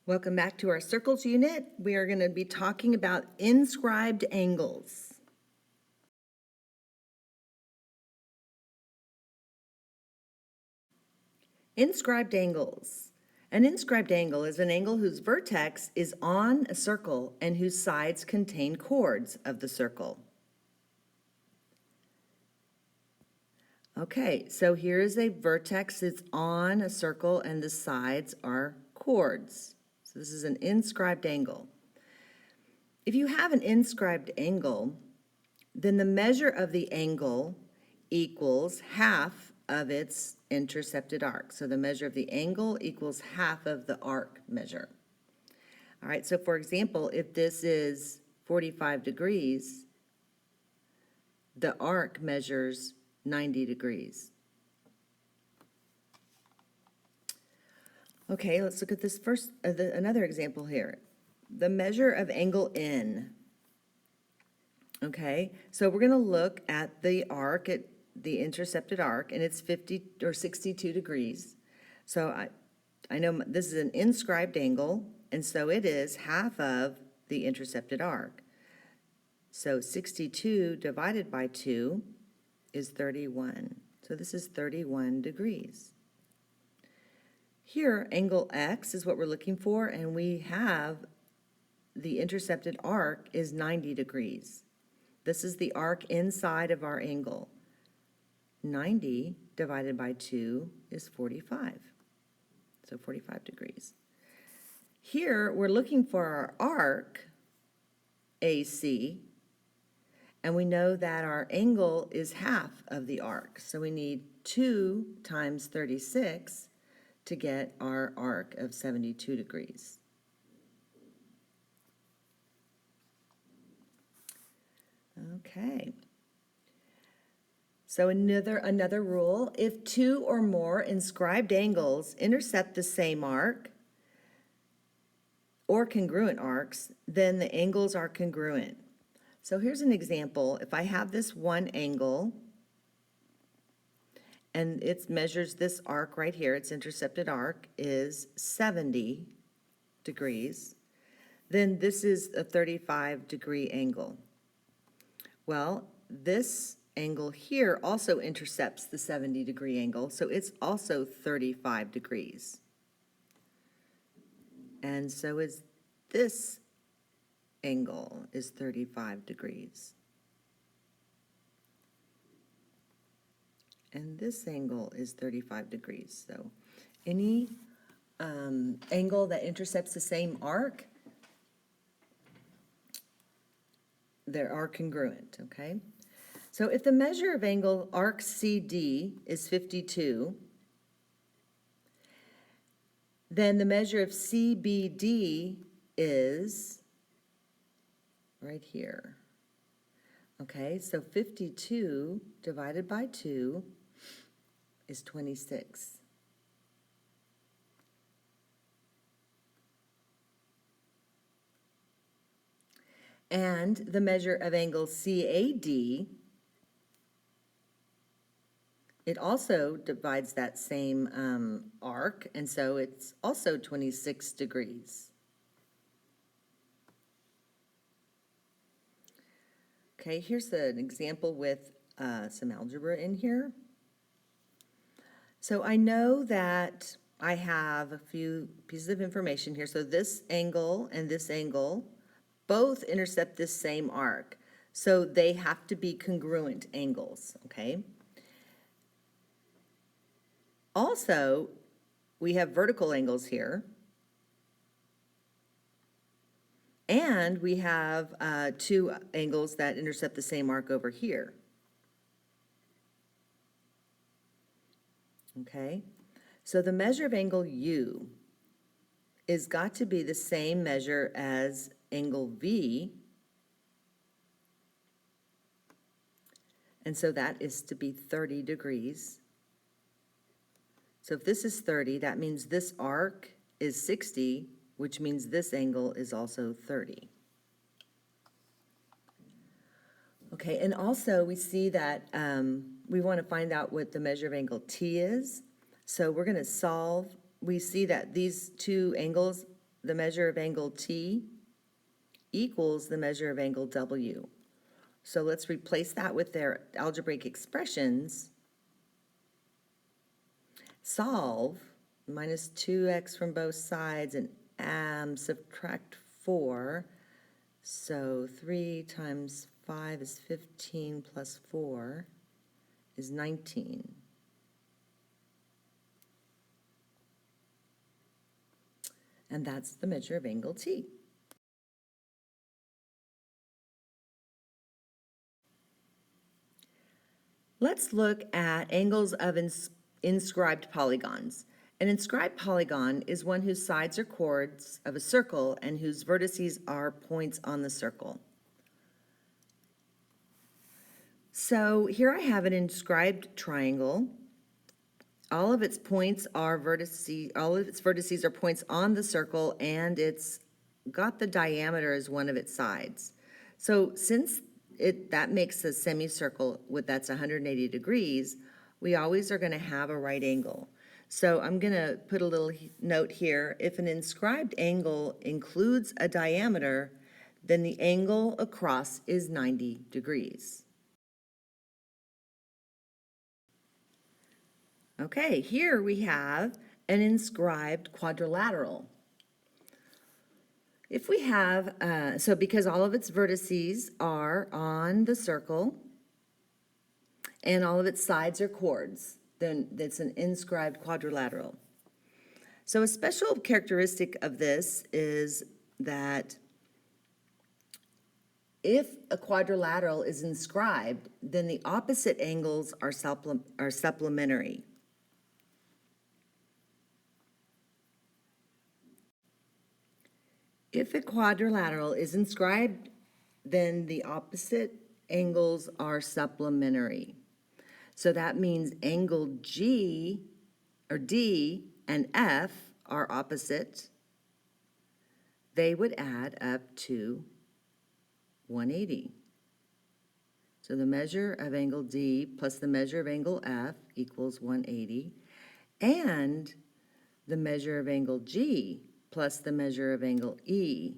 Welcome back to our circles unit. We are going to be talking about inscribed angles. Inscribed angles. An inscribed angle is an angle whose vertex is on a circle and whose sides contain chords of the circle. Okay, so here is a vertex that's on a circle and the sides are chords. So this is an inscribed angle. If you have an inscribed angle, then the measure of the angle equals half of its intercepted arc. So the measure of the angle equals half of the arc measure. All right, so for example, if this is 45 degrees, the arc measures 90 degrees. Okay, let's look at this first, another example here. The measure of angle N. Okay, so we're going to look at the arc, at the intercepted arc, and it's 50 or 62 degrees. So I know this is an inscribed angle, and so it is half of the intercepted arc. So 62 divided by 2 is 31. So this is 31 degrees. Here, angle X is what we're looking for, and we have the intercepted arc is 90 degrees. This is the arc inside of our angle. 90 divided by 2 is 45. So 45 degrees. Here, we're looking for our arc, AC, and we know that our angle is half of the arc. So we need 2 times 36 to get our arc of 72 degrees. Okay. So another rule, if two or more inscribed angles intercept the same arc or congruent arcs, then the angles are congruent. So here's an example. If I have this one angle and it measures this arc right here, its intercepted arc is 70 degrees, then this is a 35-degree angle. Well, this angle here also intercepts the 70-degree angle, so it's also 35 degrees. And so is this angle is 35 degrees. And this angle is 35 degrees. So any angle that intercepts the same arc, they are congruent, okay? So if the measure of angle arc CD is 52, then the measure of CBD is right here. Okay, so 52 divided by 2 is 26. And the measure of angle CAD, it also divides that same arc, and so it's also 26 degrees. Okay, here's an example with some algebra in here. So I know that I have a few pieces of information here. So this angle and this angle both intercept this same arc. So they have to be congruent angles, okay? Also, we have vertical angles here. And we have two angles that intercept the same arc over here. Okay, so the measure of angle U is got to be the same measure as angle V. And so that is to be 30 degrees. So if this is 30, that means this arc is 60, which means this angle is also 30. Okay, and also we see that we want to find out what the measure of angle T is. So we're going to solve, we see that these two angles, the measure of angle T equals the measure of angle W. So let's replace that with their algebraic expressions. Solve minus 2x from both sides and subtract 4. So 3 times 5 is 15 plus 4 is 19. And that's the measure of angle T. Let's look at angles of inscribed polygons. An inscribed polygon is one whose sides are chords of a circle and whose vertices are points on the circle. So here I have an inscribed triangle. All of its points are vertices, all of its vertices are points on the circle, and it's got the diameter as one of its sides. So since that makes a semicircle that's 180 degrees, we always are going to have a right angle. So I'm going to put a little note here. If an inscribed angle includes a diameter, then the angle across is 90 degrees. Okay, here we have an inscribed quadrilateral. If we have, so because all of its vertices are on the circle and all of its sides are chords, then it's an inscribed quadrilateral. So a special characteristic of this is that if a quadrilateral is inscribed, then the opposite angles are supplementary. If a quadrilateral is inscribed, then the opposite angles are supplementary. So that means angle G or D and F are opposite. They would add up to 180. So the measure of angle D plus the measure of angle F equals 180. And the measure of angle G plus the measure of angle E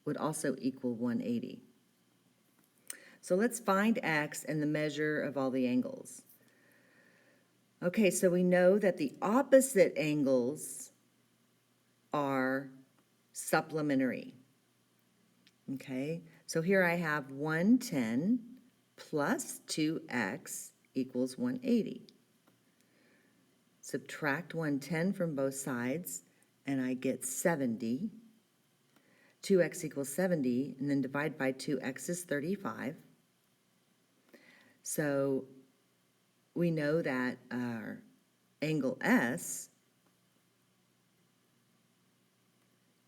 would also equal 180. So let's find X and the measure of all the angles. Okay, so we know that the opposite angles are supplementary. Okay, so here I have 110 plus 2x equals 180. Subtract 110 from both sides, and I get 70. 2x equals 70, and then divide by 2x is 35. So we know that our angle S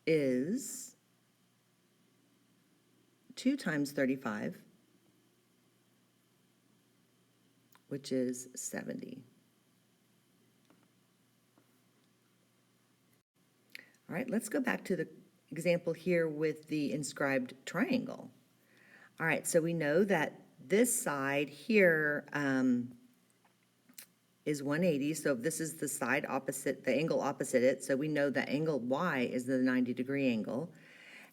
is 2 times 35, which is 70. All right, let's go back to the example here with the inscribed triangle. All right, so we know that this side here is 180, so this is the side opposite, the angle opposite it, so we know that angle Y is the 90-degree angle.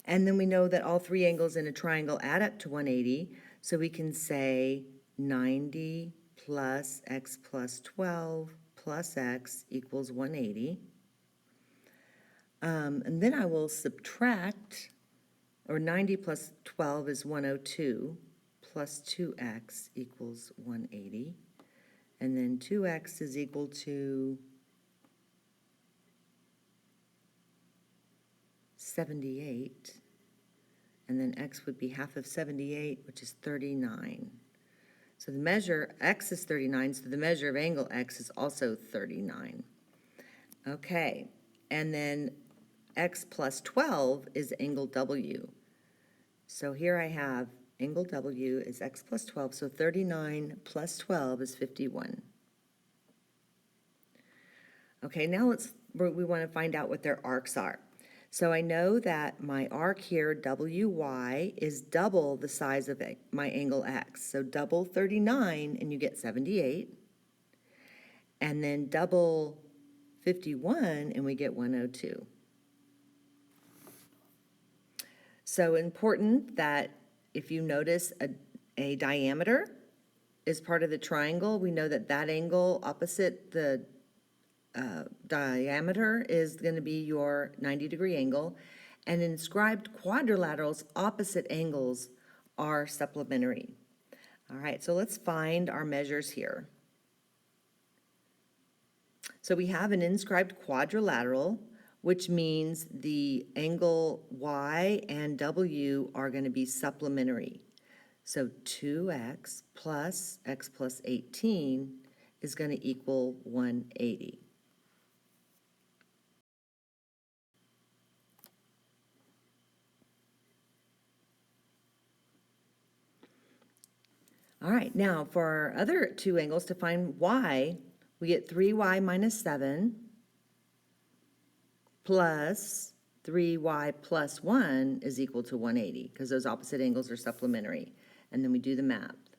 And then we know that all three angles in a triangle add up to 180, so we can say 90 plus x plus 12 plus x equals 180. And then I will subtract, or 90 plus 12 is 102, plus 2x equals 180. And then 2x is equal to 78. And then x would be half of 78, which is 39. So the measure, x is 39, so the measure of angle x is also 39. Okay, and then x plus 12 is angle W. So here I have angle W is x plus 12, so 39 plus 12 is 51. Okay, now we want to find out what their arcs are. So I know that my arc here, WY, is double the size of my angle X. So double 39 and you get 78. And then double 51 and we get 102. So important that if you notice a diameter is part of the triangle, we know that that angle opposite the diameter is going to be your 90-degree angle. And inscribed quadrilaterals, opposite angles are supplementary. All right, so let's find our measures here. So we have an inscribed quadrilateral, which means the angle Y and W are going to be supplementary. So 2x plus x plus 18 is going to equal 180. All right, now for our other two angles, to find y, we get 3y minus 7 plus 3y plus 1 is equal to 180, because those opposite angles are supplementary. And then we do the math.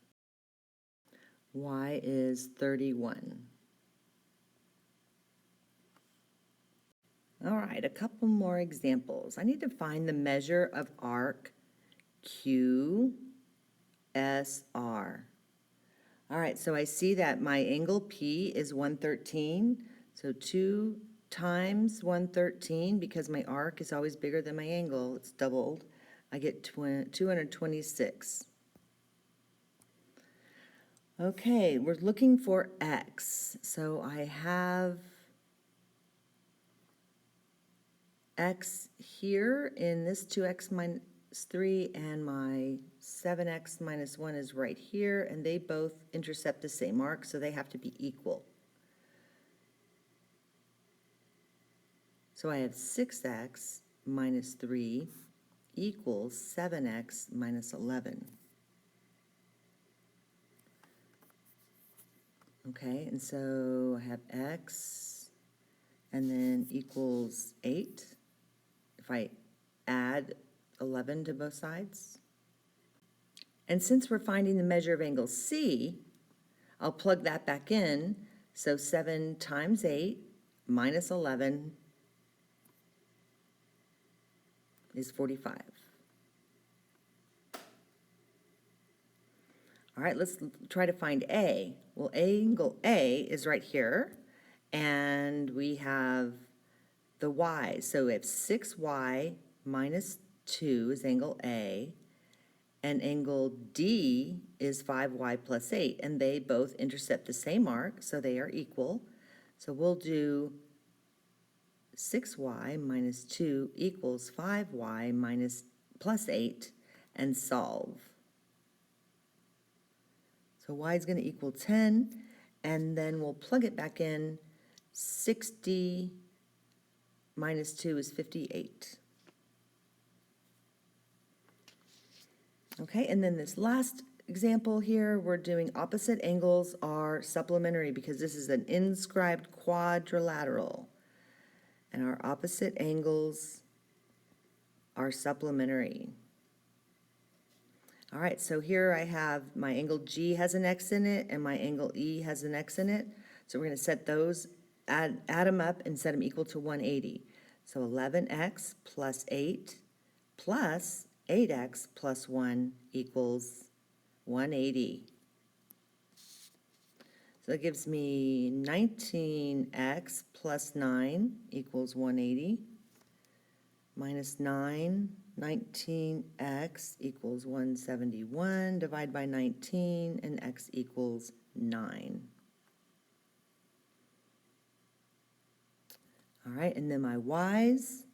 Y is 31. All right, a couple more examples. I need to find the measure of arc QSR. All right, so I see that my angle P is 113, so 2 times 113, because my arc is always bigger than my angle, it's doubled, I get 226. Okay, we're looking for x, so I have x here in this 2x minus 3, and my 7x minus 1 is right here, and they both intercept the same arc, so they have to be equal. So I have 6x minus 3 equals 7x minus 11. Okay, and so I have x and then equals 8 if I add 11 to both sides. And since we're finding the measure of angle C, I'll plug that back in. So 7 times 8 minus 11 is 45. All right, let's try to find A. Well, angle A is right here, and we have the y. So we have 6y minus 2 is angle A, and angle D is 5y plus 8, and they both intercept the same arc, so they are equal. So we'll do 6y minus 2 equals 5y minus plus 8, and solve. So y is going to equal 10, and then we'll plug it back in. 60 minus 2 is 58. Okay, and then this last example here, we're doing opposite angles are supplementary because this is an inscribed quadrilateral. And our opposite angles are supplementary. All right, so here I have my angle G has an X in it and my angle E has an X in it. So we're going to set those, add them up and set them equal to 180. So 11x plus 8 plus 8x plus 1 equals 180. So that gives me 19x plus 9 equals 180. Minus 9, 19x equals 171. Divide by 19, and x equals 9. All right, and then my y's,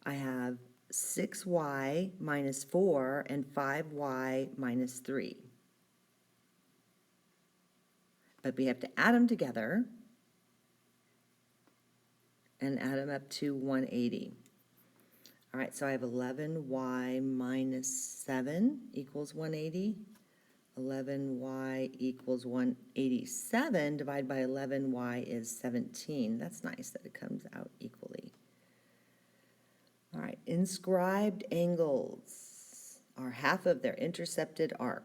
I have 6y minus 4 and 5y minus 3. But we have to add them together and add them up to 180. All right, so I have 11y minus 7 equals 180. 11y equals 187. Divided by 11y is 17. That's nice that it comes out equally. All right, inscribed angles are half of their intercepted arc.